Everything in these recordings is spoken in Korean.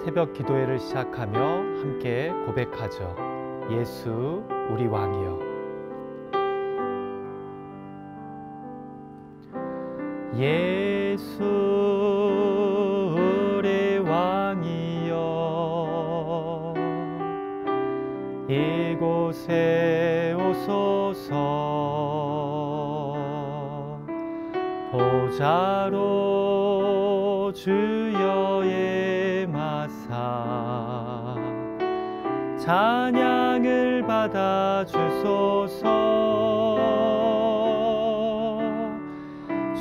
새벽 기도회를 시작하며 함께 고백하죠. 예수 우리 왕이여. 예수 우리 왕이여, 이곳에 오소서. 보좌로 주여 임하사 찬양을 받아 주소서.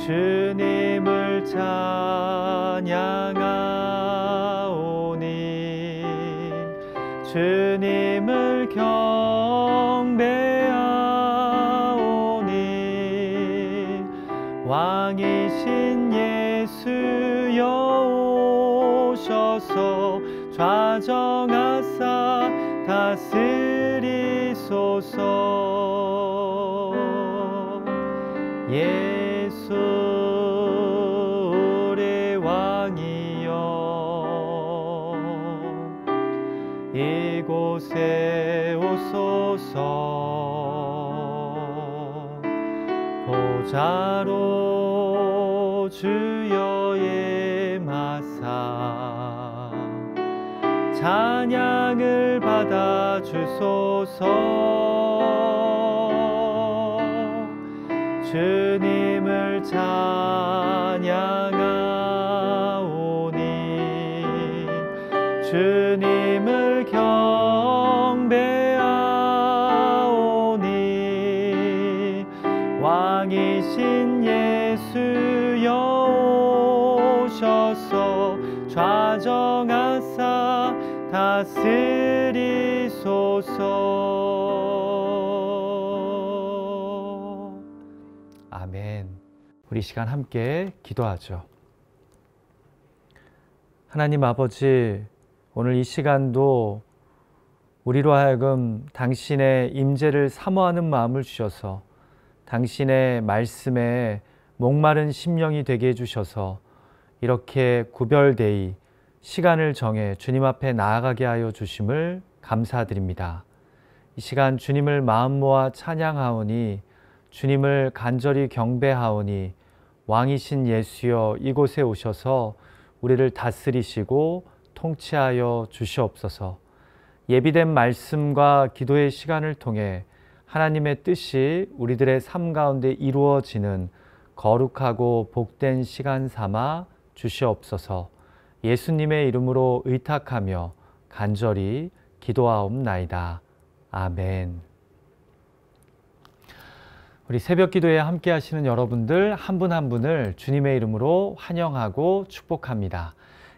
주님을 찬양하오니 주님을 경배하오니 왕이신 예수여 오셔서 좌정하사 다스리소서. 예수 우리 왕이여, 이곳에 오소서. 보좌로 주여 임하사 찬양을 받아 주소서. 주님을 찬양하오니 주님을 경배하오니 왕이신 예수여 오셔서 좌정하사 다스리소서. 아멘. 우리 시간 함께 기도하죠. 하나님 아버지, 오늘 이 시간도 우리로 하여금 당신의 임재를 사모하는 마음을 주셔서 당신의 말씀에 목마른 심령이 되게 해주셔서 이렇게 구별되이 시간을 정해 주님 앞에 나아가게 하여 주심을 감사드립니다. 이 시간 주님을 마음 모아 찬양하오니 주님을 간절히 경배하오니 왕이신 예수여 이곳에 오셔서 우리를 다스리시고 통치하여 주시옵소서. 예비된 말씀과 기도의 시간을 통해 하나님의 뜻이 우리들의 삶 가운데 이루어지는 거룩하고 복된 시간 삼아 주시옵소서. 예수님의 이름으로 의탁하며 간절히 기도하옵나이다. 아멘. 우리 새벽 기도에 함께 하시는 여러분들 한 분 한 분을 주님의 이름으로 환영하고 축복합니다.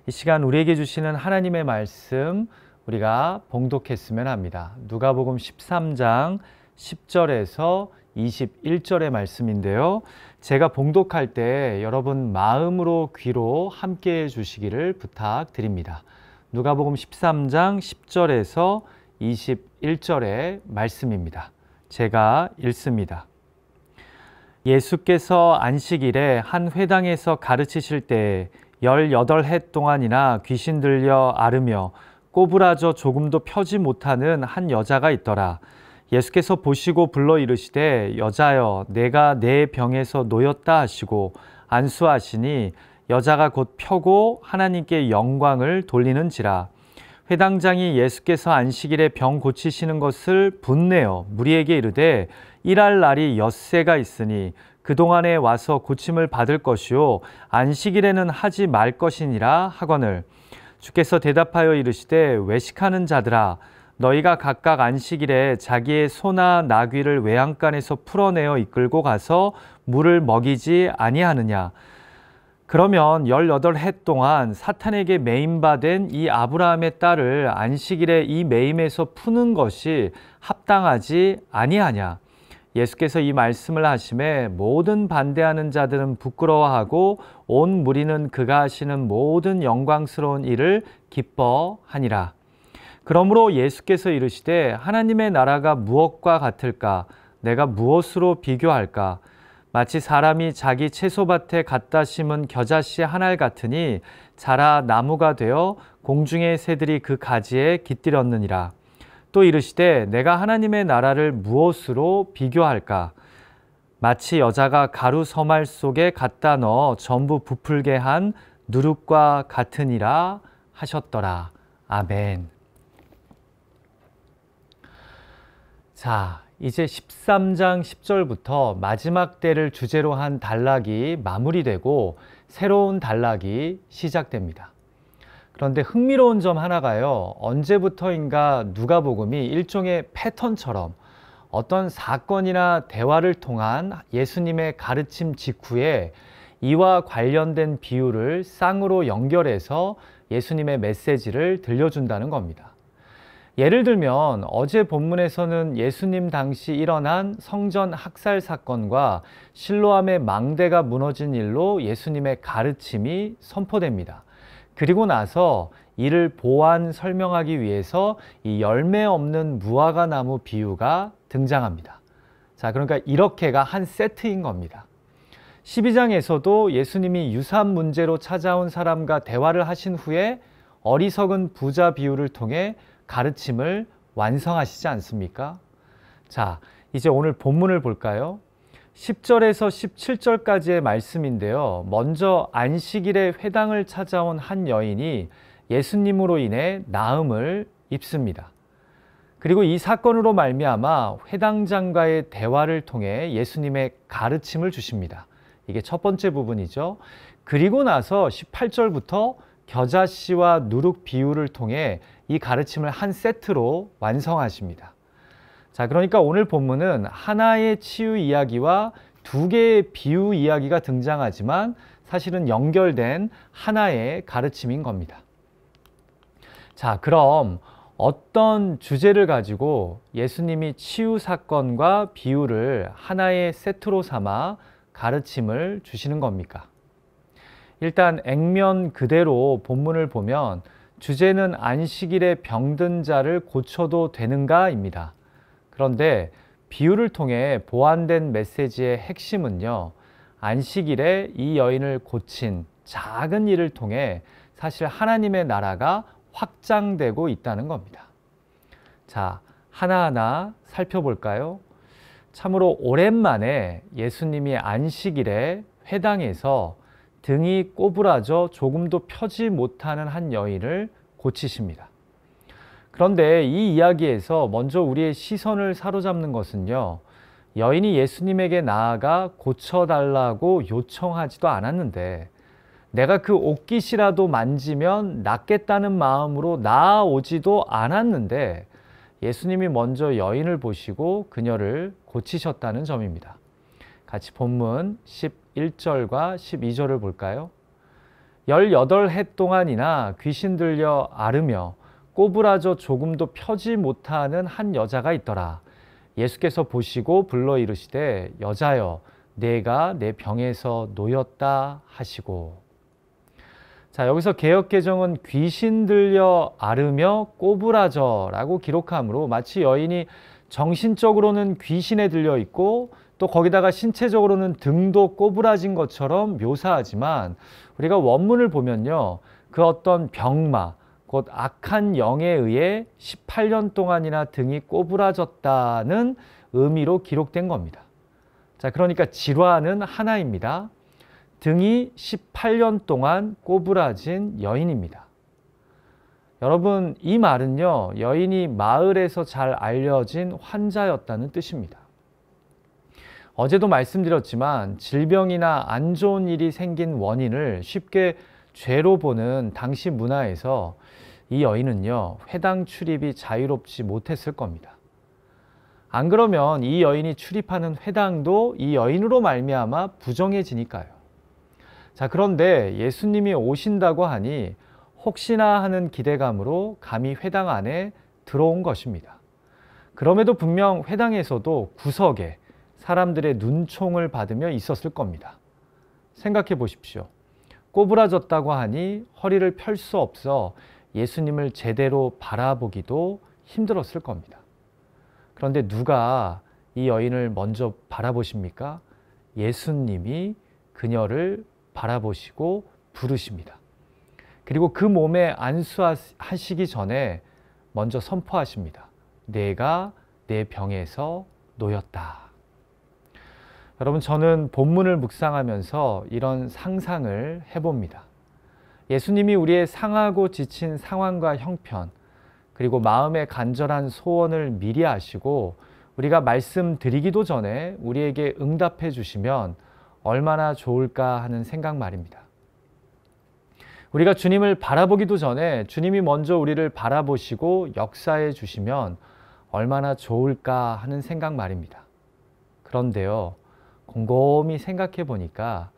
이 시간 우리에게 주시는 하나님의 말씀 우리가 봉독했으면 합니다. 누가복음 13장 10절에서 21절의 말씀인데요. 제가 봉독할 때 여러분 마음으로 귀로 함께 해 주시기를 부탁드립니다. 누가복음 13장 10절에서 21절의 말씀입니다. 제가 읽습니다. 예수께서 안식일에 한 회당에서 가르치실 때 18해 동안이나 귀신 들려 앓으며 꼬부라져 조금도 펴지 못하는 한 여자가 있더라. 예수께서 보시고 불러 이르시되 여자여 내가 내 병에서 놓였다 하시고 안수하시니 여자가 곧 펴고 하나님께 영광을 돌리는지라. 회당장이 예수께서 안식일에 병 고치시는 것을 분내어 무리에게 이르되 일할 날이 엿새가 있으니 그동안에 와서 고침을 받을 것이요 안식일에는 하지 말 것이니라 하거늘. 주께서 대답하여 이르시되 외식하는 자들아 너희가 각각 안식일에 자기의 소나 나귀를 외양간에서 풀어내어 이끌고 가서 물을 먹이지 아니하느냐. 그러면 18해 동안 사탄에게 매임받은 이 아브라함의 딸을 안식일에 이 매임에서 푸는 것이 합당하지 아니하냐. 예수께서 이 말씀을 하심에 모든 반대하는 자들은 부끄러워하고 온 무리는 그가 하시는 모든 영광스러운 일을 기뻐하니라. 그러므로 예수께서 이르시되 하나님의 나라가 무엇과 같을까? 내가 무엇으로 비교할까? 마치 사람이 자기 채소밭에 갖다 심은 겨자씨 한 알 같으니 자라 나무가 되어 공중의 새들이 그 가지에 깃들었느니라. 또 이르시되 내가 하나님의 나라를 무엇으로 비교할까? 마치 여자가 가루 서말 속에 갖다 넣어 전부 부풀게 한 누룩과 같으니라 하셨더라. 아멘. 자, 이제 13장 10절부터 마지막 때를 주제로 한 단락이 마무리되고 새로운 단락이 시작됩니다. 그런데 흥미로운 점 하나가요. 언제부터인가 누가복음이 일종의 패턴처럼 어떤 사건이나 대화를 통한 예수님의 가르침 직후에 이와 관련된 비유를 쌍으로 연결해서 예수님의 메시지를 들려준다는 겁니다. 예를 들면 어제 본문에서는 예수님 당시 일어난 성전 학살 사건과 실로암의 망대가 무너진 일로 예수님의 가르침이 선포됩니다. 그리고 나서 이를 보완 설명하기 위해서 이 열매 없는 무화과 나무 비유가 등장합니다. 자, 그러니까 이렇게가 한 세트인 겁니다. 12장에서도 예수님이 유산 문제로 찾아온 사람과 대화를 하신 후에 어리석은 부자 비유를 통해 가르침을 완성하시지 않습니까? 자, 이제 오늘 본문을 볼까요? 10절에서 17절까지의 말씀인데요. 먼저 안식일에 회당을 찾아온 한 여인이 예수님으로 인해 나음을 입습니다. 그리고 이 사건으로 말미암아 회당장과의 대화를 통해 예수님의 가르침을 주십니다. 이게 첫 번째 부분이죠. 그리고 나서 18절부터 겨자씨와 누룩 비유를 통해 이 가르침을 한 세트로 완성하십니다. 자, 그러니까 오늘 본문은 하나의 치유 이야기와 두 개의 비유 이야기가 등장하지만 사실은 연결된 하나의 가르침인 겁니다. 자, 그럼 어떤 주제를 가지고 예수님이 치유 사건과 비유를 하나의 세트로 삼아 가르침을 주시는 겁니까? 일단 액면 그대로 본문을 보면 주제는 안식일에 병든 자를 고쳐도 되는가입니다. 그런데 비유를 통해 보완된 메시지의 핵심은요, 안식일에 이 여인을 고친 작은 일을 통해 사실 하나님의 나라가 확장되고 있다는 겁니다. 자, 하나하나 살펴볼까요? 참으로 오랜만에 예수님이 안식일에 회당에서 등이 꼬부라져 조금도 펴지 못하는 한 여인을 고치십니다. 그런데 이 이야기에서 먼저 우리의 시선을 사로잡는 것은요, 여인이 예수님에게 나아가 고쳐달라고 요청하지도 않았는데 내가 그 옷깃이라도 만지면 낫겠다는 마음으로 나아오지도 않았는데 예수님이 먼저 여인을 보시고 그녀를 고치셨다는 점입니다. 같이 본문 11절과 12절을 볼까요? 18해 동안이나 귀신 들려 앓으며 꼬부라져 조금도 펴지 못하는 한 여자가 있더라. 예수께서 보시고 불러 이르시되 여자여 내가 내 병에서 놓였다 하시고. 자, 여기서 개역개정은 귀신 들려 앓으며 꼬부라져 라고 기록하므로 마치 여인이 정신적으로는 귀신에 들려 있고 또 거기다가 신체적으로는 등도 꼬부라진 것처럼 묘사하지만 우리가 원문을 보면요, 그 어떤 병마, 곧 악한 영에 의해 18년 동안이나 등이 꼬부라졌다는 의미로 기록된 겁니다. 자, 그러니까 질환은 하나입니다. 등이 18년 동안 꼬부라진 여인입니다. 여러분, 이 말은요, 여인이 마을에서 잘 알려진 환자였다는 뜻입니다. 어제도 말씀드렸지만 질병이나 안 좋은 일이 생긴 원인을 쉽게 죄로 보는 당시 문화에서 이 여인은요, 회당 출입이 자유롭지 못했을 겁니다. 안 그러면 이 여인이 출입하는 회당도 이 여인으로 말미암아 부정해지니까요. 자, 그런데 예수님이 오신다고 하니 혹시나 하는 기대감으로 감히 회당 안에 들어온 것입니다. 그럼에도 분명 회당에서도 구석에 사람들의 눈총을 받으며 있었을 겁니다. 생각해 보십시오. 꼬부라졌다고 하니 허리를 펼 수 없어 예수님을 제대로 바라보기도 힘들었을 겁니다. 그런데 누가 이 여인을 먼저 바라보십니까? 예수님이 그녀를 바라보시고 부르십니다. 그리고 그 몸에 안수하시기 전에 먼저 선포하십니다. 내가 내 병에서 놓였다. 여러분, 저는 본문을 묵상하면서 이런 상상을 해봅니다. 예수님이 우리의 상하고 지친 상황과 형편, 그리고 마음의 간절한 소원을 미리 아시고 우리가 말씀드리기도 전에 우리에게 응답해 주시면 얼마나 좋을까 하는 생각 말입니다. 우리가 주님을 바라보기도 전에 주님이 먼저 우리를 바라보시고 역사해 주시면 얼마나 좋을까 하는 생각 말입니다. 그런데요, 곰곰이 생각해 보니까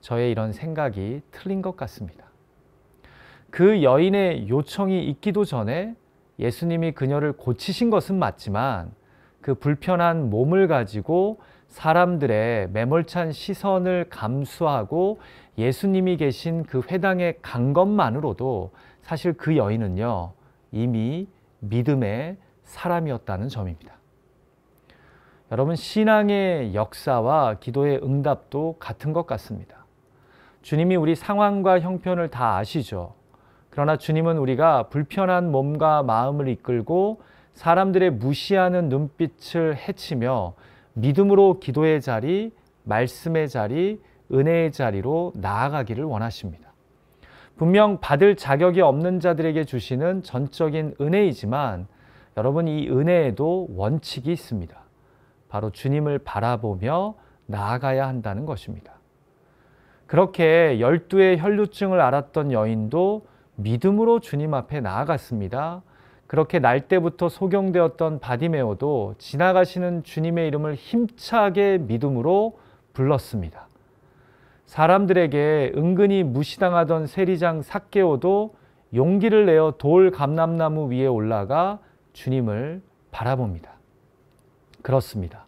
저의 이런 생각이 틀린 것 같습니다. 그 여인의 요청이 있기도 전에 예수님이 그녀를 고치신 것은 맞지만 그 불편한 몸을 가지고 사람들의 매몰찬 시선을 감수하고 예수님이 계신 그 회당에 간 것만으로도 사실 그 여인은요, 이미 믿음의 사람이었다는 점입니다. 여러분, 신앙의 역사와 기도의 응답도 같은 것 같습니다. 주님이 우리 상황과 형편을 다 아시죠. 그러나 주님은 우리가 불편한 몸과 마음을 이끌고 사람들의 무시하는 눈빛을 헤치며 믿음으로 기도의 자리, 말씀의 자리, 은혜의 자리로 나아가기를 원하십니다. 분명 받을 자격이 없는 자들에게 주시는 전적인 은혜이지만 여러분, 이 은혜에도 원칙이 있습니다. 바로 주님을 바라보며 나아가야 한다는 것입니다. 그렇게 12의 혈루증을 앓았던 여인도 믿음으로 주님 앞에 나아갔습니다. 그렇게 날 때부터 소경되었던 바디메오도 지나가시는 주님의 이름을 힘차게 믿음으로 불렀습니다. 사람들에게 은근히 무시당하던 세리장 삭개오도 용기를 내어 돌 감람나무 위에 올라가 주님을 바라봅니다. 그렇습니다.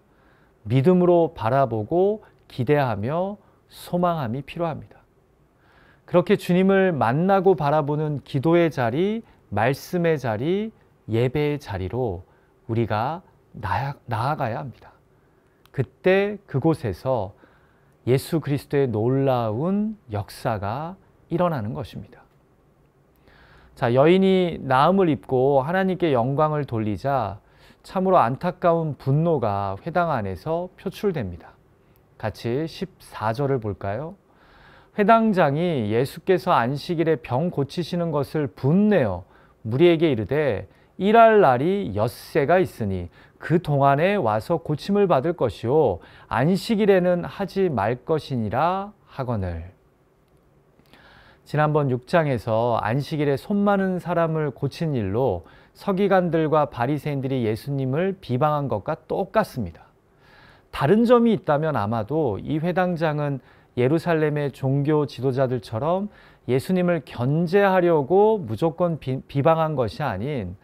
믿음으로 바라보고 기대하며 소망함이 필요합니다. 그렇게 주님을 만나고 바라보는 기도의 자리, 말씀의 자리, 예배의 자리로 우리가 나아가야 합니다. 그때 그곳에서 예수 그리스도의 놀라운 역사가 일어나는 것입니다. 자, 여인이 나음을 입고 하나님께 영광을 돌리자 참으로 안타까운 분노가 회당 안에서 표출됩니다. 같이 14절을 볼까요? 회당장이 예수께서 안식일에 병 고치시는 것을 분내어 무리에게 이르되 일할 날이 엿새가 있으니 그 동안에 와서 고침을 받을 것이요 안식일에는 하지 말 것이니라 하거늘. 지난번 6장에서 안식일에 손 많은 사람을 고친 일로 서기관들과 바리새인들이 예수님을 비방한 것과 똑같습니다. 다른 점이 있다면 아마도 이 회당장은 예루살렘의 종교 지도자들처럼 예수님을 견제하려고 무조건 비방한 것이 아닌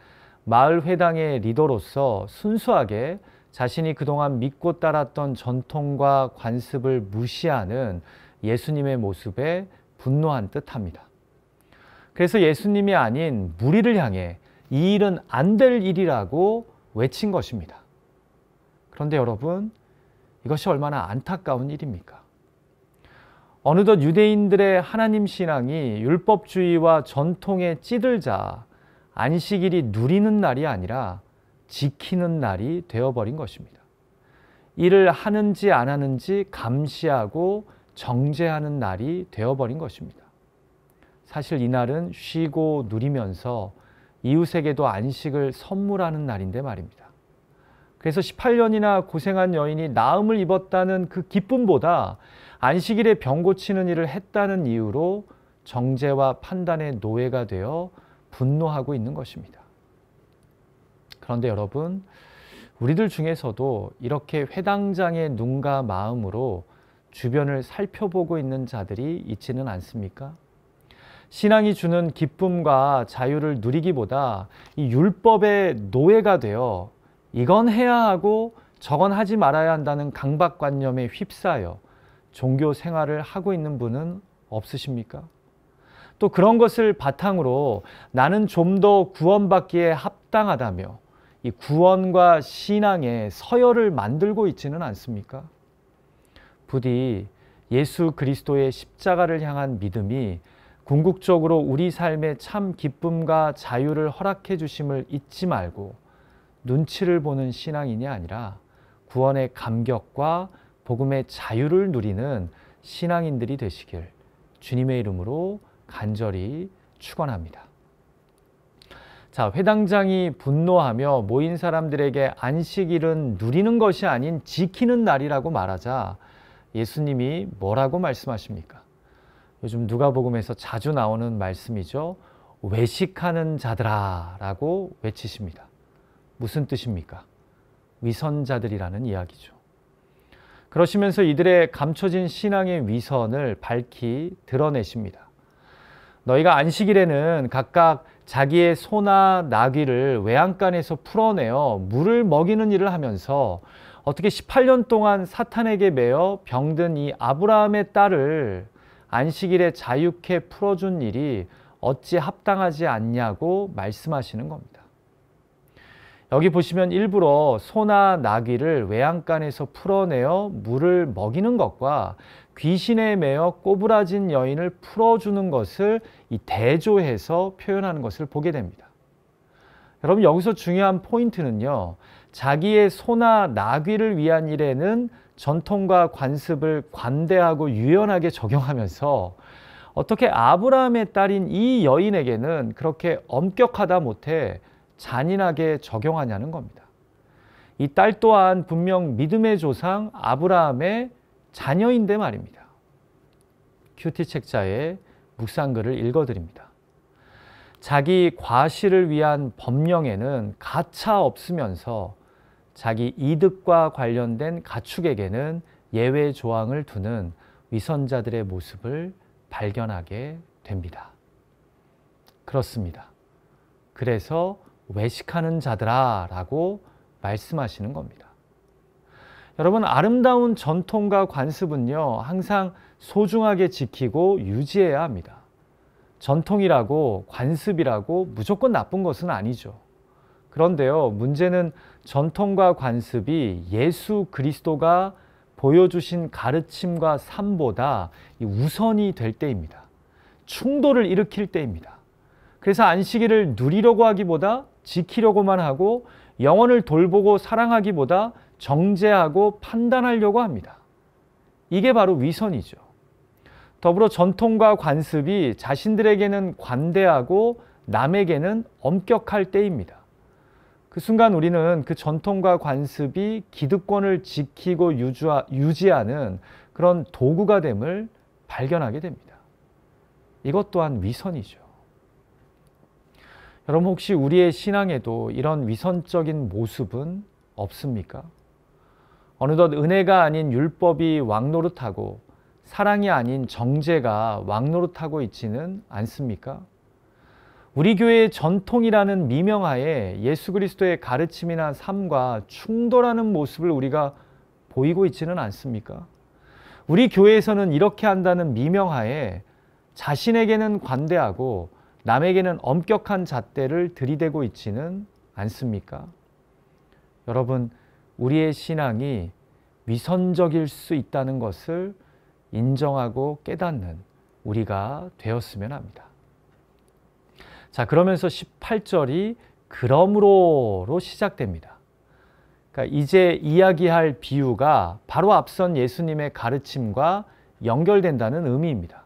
마을 회당의 리더로서 순수하게 자신이 그동안 믿고 따랐던 전통과 관습을 무시하는 예수님의 모습에 분노한 듯합니다. 그래서 예수님이 아닌 무리를 향해 이 일은 안 될 일이라고 외친 것입니다. 그런데 여러분, 이것이 얼마나 안타까운 일입니까? 어느덧 유대인들의 하나님 신앙이 율법주의와 전통에 찌들자 안식일이 누리는 날이 아니라 지키는 날이 되어버린 것입니다. 일을 하는지 안 하는지 감시하고 정죄하는 날이 되어버린 것입니다. 사실 이날은 쉬고 누리면서 이웃에게도 안식을 선물하는 날인데 말입니다. 그래서 18년이나 고생한 여인이 나음을 입었다는 그 기쁨보다 안식일에 병 고치는 일을 했다는 이유로 정죄와 판단의 노예가 되어 분노하고 있는 것입니다. 그런데 여러분, 우리들 중에서도 이렇게 회당장의 눈과 마음으로 주변을 살펴보고 있는 자들이 있지는 않습니까? 신앙이 주는 기쁨과 자유를 누리기보다 이 율법의 노예가 되어 이건 해야 하고 저건 하지 말아야 한다는 강박관념에 휩싸여 종교 생활을 하고 있는 분은 없으십니까? 또 그런 것을 바탕으로 나는 좀 더 구원받기에 합당하다며 이 구원과 신앙의 서열을 만들고 있지는 않습니까? 부디 예수 그리스도의 십자가를 향한 믿음이 궁극적으로 우리 삶에 참 기쁨과 자유를 허락해 주심을 잊지 말고 눈치를 보는 신앙인이 아니라 구원의 감격과 복음의 자유를 누리는 신앙인들이 되시길 주님의 이름으로 간절히 축원합니다. 자, 회당장이 분노하며 모인 사람들에게 안식일은 누리는 것이 아닌 지키는 날이라고 말하자 예수님이 뭐라고 말씀하십니까? 요즘 누가복음에서 자주 나오는 말씀이죠. 외식하는 자들아 라고 외치십니다. 무슨 뜻입니까? 위선자들이라는 이야기죠. 그러시면서 이들의 감춰진 신앙의 위선을 밝히 드러내십니다. 너희가 안식일에는 각각 자기의 소나 나귀를 외양간에서 풀어내어 물을 먹이는 일을 하면서 어떻게 18년 동안 사탄에게 매여 병든 이 아브라함의 딸을 안식일에 자유케 풀어준 일이 어찌 합당하지 않냐고 말씀하시는 겁니다. 여기 보시면 일부러 소나 나귀를 외양간에서 풀어내어 물을 먹이는 것과 귀신에 매여 꼬부라진 여인을 풀어주는 것을 이 대조해서 표현하는 것을 보게 됩니다. 여러분, 여기서 중요한 포인트는요, 자기의 소나 나귀를 위한 일에는 전통과 관습을 관대하고 유연하게 적용하면서 어떻게 아브라함의 딸인 이 여인에게는 그렇게 엄격하다 못해 잔인하게 적용하냐는 겁니다. 이 딸 또한 분명 믿음의 조상 아브라함의 자녀인데 말입니다. 큐티 책자의 묵상글을 읽어드립니다. 자기 과실을 위한 법령에는 가차 없으면서 자기 이득과 관련된 가축에게는 예외 조항을 두는 위선자들의 모습을 발견하게 됩니다. 그렇습니다. 그래서 외식하는 자들아 라고 말씀하시는 겁니다. 여러분, 아름다운 전통과 관습은요, 항상 소중하게 지키고 유지해야 합니다. 전통이라고 관습이라고 무조건 나쁜 것은 아니죠. 그런데요, 문제는 전통과 관습이 예수 그리스도가 보여주신 가르침과 삶보다 우선이 될 때입니다. 충돌을 일으킬 때입니다. 그래서 안식일을 누리려고 하기보다 지키려고만 하고 영혼을 돌보고 사랑하기보다 정죄하고 판단하려고 합니다. 이게 바로 위선이죠. 더불어 전통과 관습이 자신들에게는 관대하고 남에게는 엄격할 때입니다. 그 순간 우리는 그 전통과 관습이 기득권을 지키고 유지하는 그런 도구가 됨을 발견하게 됩니다. 이것 또한 위선이죠. 여러분, 혹시 우리의 신앙에도 이런 위선적인 모습은 없습니까? 어느덧 은혜가 아닌 율법이 왕노릇하고 사랑이 아닌 정죄가 왕노릇하고 있지는 않습니까? 우리 교회의 전통이라는 미명하에 예수 그리스도의 가르침이나 삶과 충돌하는 모습을 우리가 보이고 있지는 않습니까? 우리 교회에서는 이렇게 한다는 미명하에 자신에게는 관대하고 남에게는 엄격한 잣대를 들이대고 있지는 않습니까? 여러분, 우리의 신앙이 위선적일 수 있다는 것을 인정하고 깨닫는 우리가 되었으면 합니다. 자, 그러면서 18절이 그러므로로 시작됩니다. 그러니까 이제 이야기할 비유가 바로 앞선 예수님의 가르침과 연결된다는 의미입니다.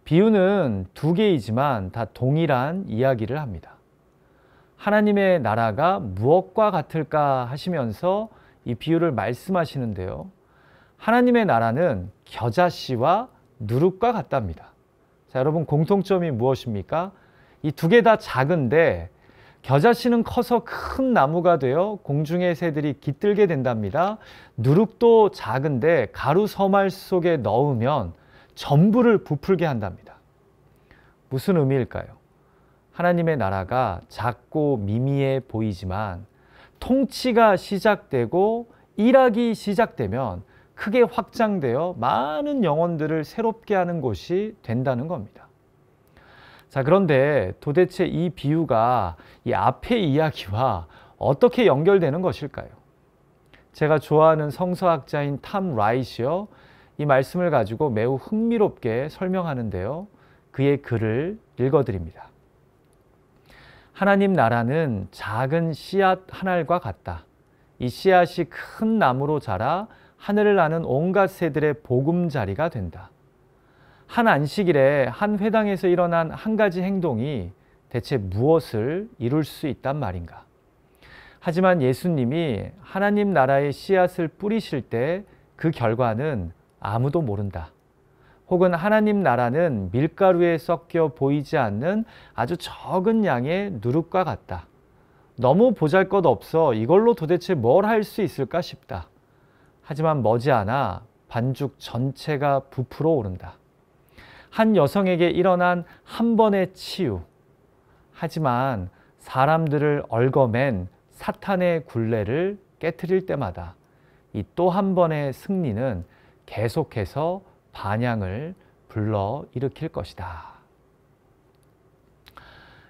비유는 두 개이지만 다 동일한 이야기를 합니다. 하나님의 나라가 무엇과 같을까 하시면서 이 비유를 말씀하시는데요. 하나님의 나라는 겨자씨와 누룩과 같답니다. 자, 여러분, 공통점이 무엇입니까? 이 두 개 다 작은데 겨자씨는 커서 큰 나무가 되어 공중의 새들이 깃들게 된답니다. 누룩도 작은데 가루 서말 속에 넣으면 전부를 부풀게 한답니다. 무슨 의미일까요? 하나님의 나라가 작고 미미해 보이지만 통치가 시작되고 일하기 시작되면 크게 확장되어 많은 영혼들을 새롭게 하는 곳이 된다는 겁니다. 자, 그런데 도대체 이 비유가 이 앞의 이야기와 어떻게 연결되는 것일까요? 제가 좋아하는 성서학자인 탐 라이시요, 이 말씀을 가지고 매우 흥미롭게 설명하는데요. 그의 글을 읽어드립니다. 하나님 나라는 작은 씨앗 한 알과 같다. 이 씨앗이 큰 나무로 자라 하늘을 나는 온갖 새들의 보금자리가 된다. 한 안식일에 한 회당에서 일어난 한 가지 행동이 대체 무엇을 이룰 수 있단 말인가? 하지만 예수님이 하나님 나라의 씨앗을 뿌리실 때 그 결과는 아무도 모른다. 혹은 하나님 나라는 밀가루에 섞여 보이지 않는 아주 적은 양의 누룩과 같다. 너무 보잘것없어 이걸로 도대체 뭘 할 수 있을까 싶다. 하지만 머지않아 반죽 전체가 부풀어 오른다. 한 여성에게 일어난 한 번의 치유. 하지만 사람들을 얽어맨 사탄의 굴레를 깨트릴 때마다 이 또 한 번의 승리는 계속해서 반향을 불러일으킬 것이다.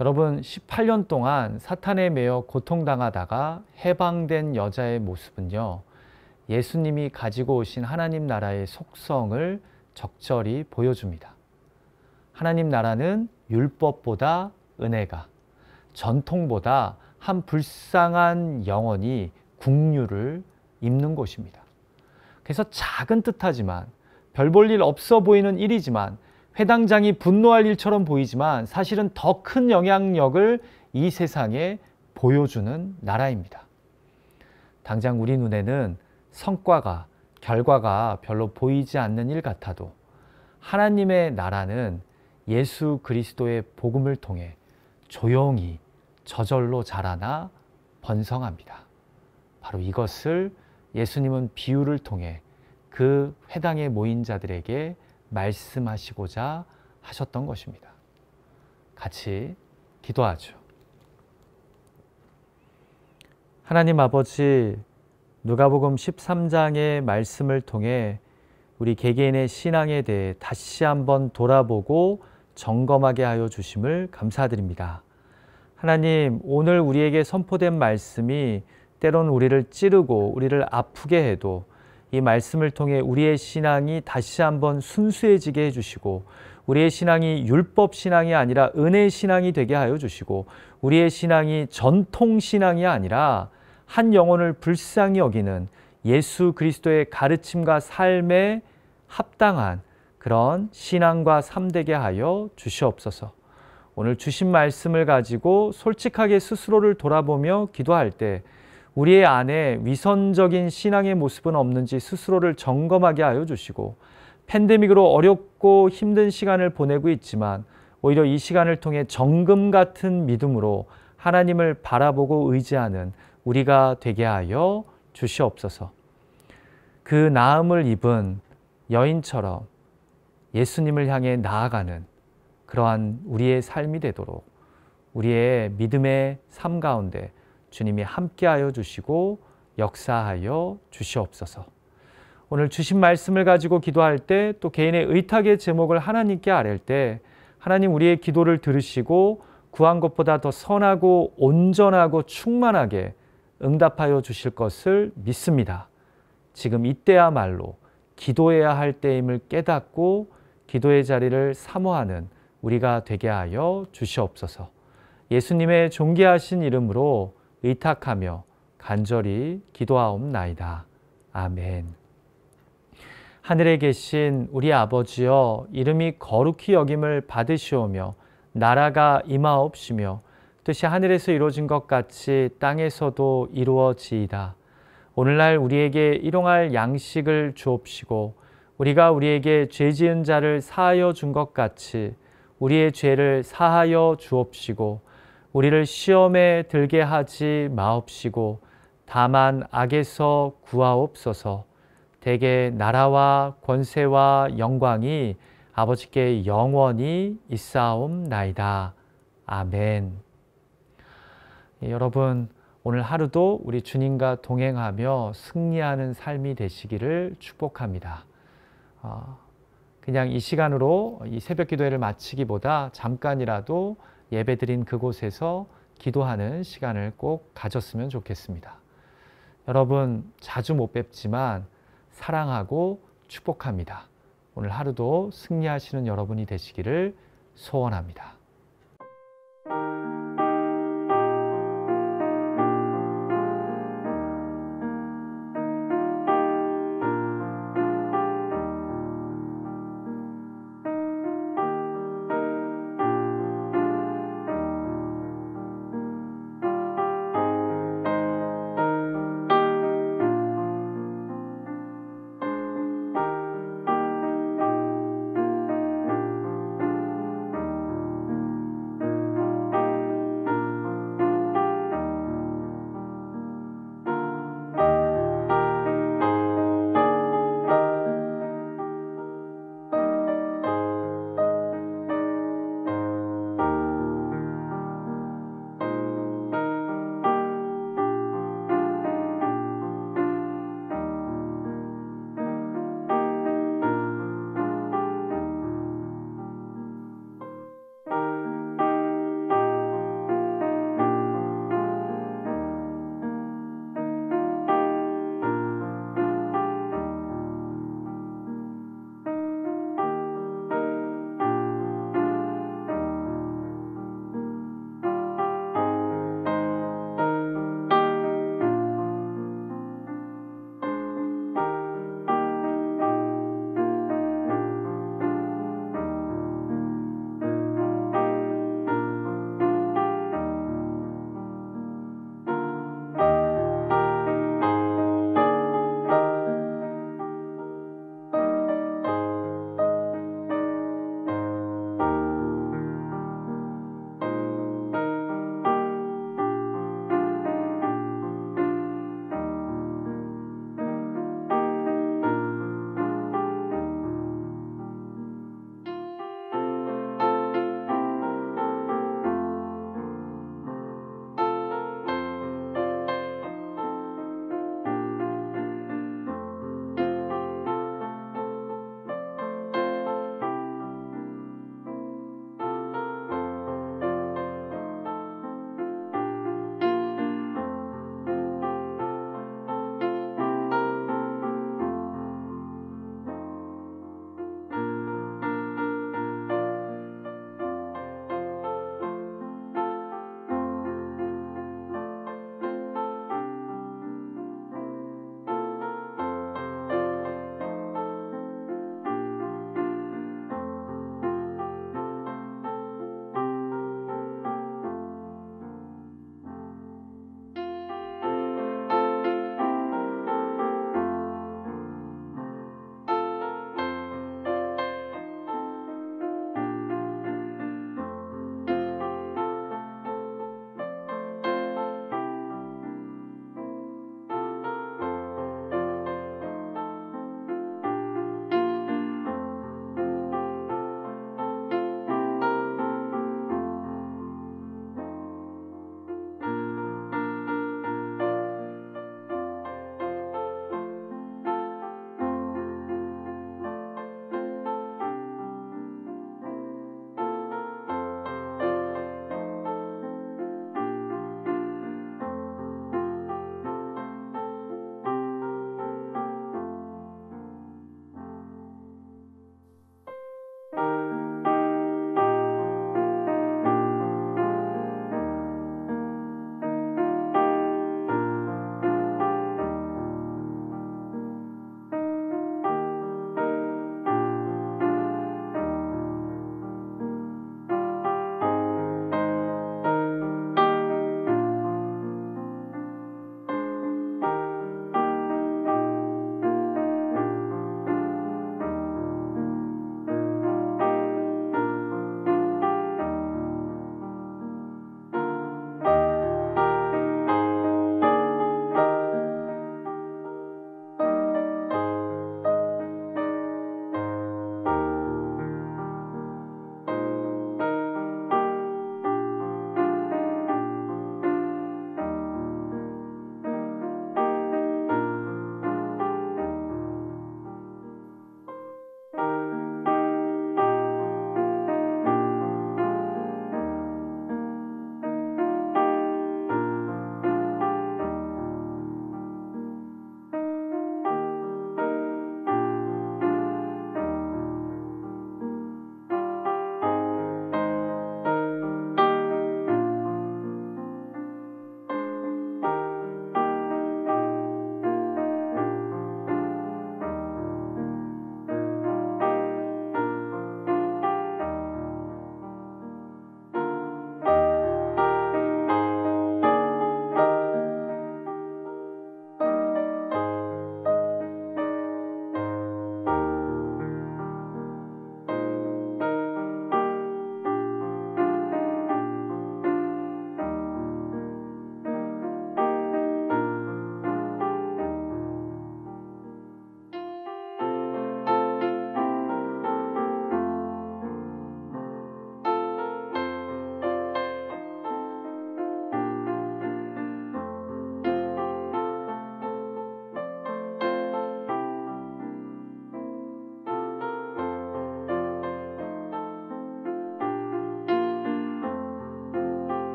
여러분, 18년 동안 사탄에 매여 고통당하다가 해방된 여자의 모습은요, 예수님이 가지고 오신 하나님 나라의 속성을 적절히 보여줍니다. 하나님 나라는 율법보다 은혜가, 전통보다 한 불쌍한 영혼이 국류를 입는 곳입니다. 그래서 작은 듯하지만 별 볼 일 없어 보이는 일이지만 회당장이 분노할 일처럼 보이지만 사실은 더 큰 영향력을 이 세상에 보여주는 나라입니다. 당장 우리 눈에는 성과가, 결과가 별로 보이지 않는 일 같아도 하나님의 나라는 예수 그리스도의 복음을 통해 조용히 저절로 자라나 번성합니다. 바로 이것을 예수님은 비유를 통해 그 회당에 모인 자들에게 말씀하시고자 하셨던 것입니다. 같이 기도하죠. 하나님 아버지, 누가복음 13장의 말씀을 통해 우리 개개인의 신앙에 대해 다시 한번 돌아보고 점검하게 하여 주심을 감사드립니다. 하나님, 오늘 우리에게 선포된 말씀이 때론 우리를 찌르고 우리를 아프게 해도 이 말씀을 통해 우리의 신앙이 다시 한번 순수해지게 해주시고 우리의 신앙이 율법 신앙이 아니라 은혜 신앙이 되게 하여 주시고 우리의 신앙이 전통 신앙이 아니라 한 영혼을 불쌍히 여기는 예수 그리스도의 가르침과 삶에 합당한 그런 신앙과 삶 되게 하여 주시옵소서. 오늘 주신 말씀을 가지고 솔직하게 스스로를 돌아보며 기도할 때 우리의 안에 위선적인 신앙의 모습은 없는지 스스로를 점검하게 하여 주시고 팬데믹으로 어렵고 힘든 시간을 보내고 있지만 오히려 이 시간을 통해 정금 같은 믿음으로 하나님을 바라보고 의지하는 우리가 되게 하여 주시옵소서. 그 나음을 입은 여인처럼 예수님을 향해 나아가는 그러한 우리의 삶이 되도록 우리의 믿음의 삶 가운데 주님이 함께하여 주시고 역사하여 주시옵소서. 오늘 주신 말씀을 가지고 기도할 때 또 개인의 의탁의 제목을 하나님께 아뢰 때 하나님 우리의 기도를 들으시고 구한 것보다 더 선하고 온전하고 충만하게 응답하여 주실 것을 믿습니다. 지금 이때야말로 기도해야 할 때임을 깨닫고 기도의 자리를 사모하는 우리가 되게 하여 주시옵소서. 예수님의 존귀하신 이름으로 의탁하며 간절히 기도하옵나이다. 아멘. 하늘에 계신 우리 아버지여, 이름이 거룩히 여김을 받으시오며 나라가 임하옵시며 뜻이 하늘에서 이루어진 것 같이 땅에서도 이루어지이다. 오늘날 우리에게 일용할 양식을 주옵시고 우리가 우리에게 죄 지은 자를 사하여 준 것 같이 우리의 죄를 사하여 주옵시고 우리를 시험에 들게 하지 마옵시고 다만 악에서 구하옵소서. 대개 나라와 권세와 영광이 아버지께 영원히 있사옵나이다. 아멘. 여러분, 오늘 하루도 우리 주님과 동행하며 승리하는 삶이 되시기를 축복합니다. 그냥 이 시간으로 이 새벽 기도회를 마치기보다 잠깐이라도 예배드린 그곳에서 기도하는 시간을 꼭 가졌으면 좋겠습니다. 여러분, 자주 못 뵙지만 사랑하고 축복합니다. 오늘 하루도 승리하시는 여러분이 되시기를 소원합니다.